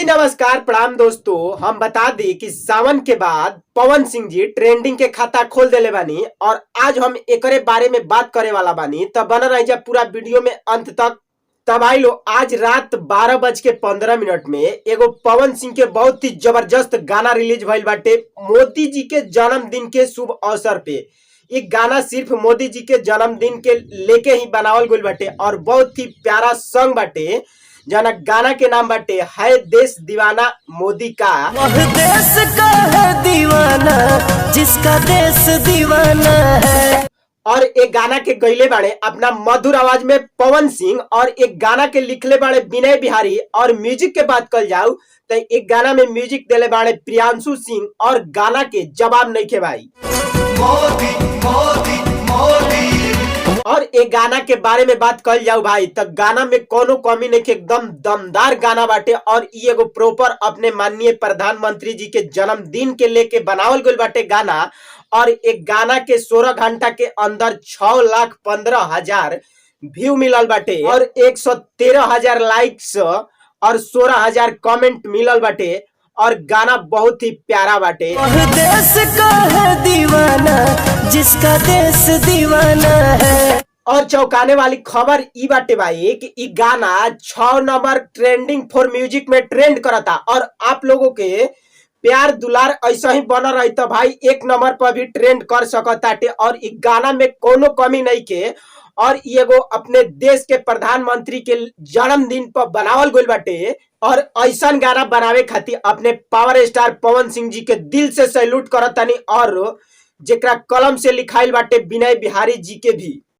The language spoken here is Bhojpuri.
नमस्कार प्रणाम दोस्तों। हम बता दी कि सावन के बाद पवन सिंह जी ट्रेंडिंग के खाता खोल देले बानी और आज हम एकरे बारे में बात करे वाला बानी। तब बना रही पूरा वीडियो में अंत तक। तब आई लो, आज रात 12:15 में एगो पवन सिंह के बहुत ही जबरदस्त गाना रिलीज भइल बाटे मोदी जी के जन्मदिन के शुभ अवसर पे। ये गाना सिर्फ मोदी जी के जन्मदिन के लेके ही बनावल गइल बाटे और बहुत ही प्यारा सॉन्ग बाटे जना गाना के नाम बाटे है देश दीवाना मोदी का। वह देश का है दीवाना जिसका देश दीवाना है। और एक गाना के गईले बाड़े अपना मधुर आवाज में पवन सिंह और एक गाना के लिखले बाड़े विनय बिहारी। और म्यूजिक के बात कल जाऊ तो एक गाना में म्यूजिक देले बाड़े प्रियांशु सिंह और गाना के जवाब नहीं खे भाई। मोदी मोदी मोदी। और एक गाना के बारे में बात कल जाऊ भाई तो गाना में कोनो कमी नहीं के, एकदम दमदार गाना बाटे। और ये एगो प्रॉपर अपने माननीय प्रधानमंत्री जी के जन्मदिन के लेके बनावल गइल बाटे गाना। और एक गाना के 16 घंटा के अंदर 6,15,000 व्यू मिलल बाटे और 113,000 लाइक्स और 16,000 कमेंट मिलल बाटे। और गाना बहुत ही प्यारा बाटे। वह देश का है दीवाना जिसका देश दीवाना है। और चौंकाने वाली खबर ई बाटे भाई कि ई गाना 6 नंबर ट्रेंडिंग फॉर म्यूजिक में ट्रेंड करता। और आप लोगों के प्यार दुलार ऐसा ही बना रही तो भाई 1 नंबर पर भी ट्रेंड कर सकताटे। और ई गाना में कोनो कमी नहीं के। और ये एगो अपने देश के प्रधानमंत्री के जन्मदिन पर बनावल गइल बाटे। और ऐसा गाना बनावे खातिर अपने पावर स्टार पवन सिंह जी के दिल से सैल्यूट करतानी और जेकरा कलम से लिखाइल बाटे विनय बिहारी जी के भी।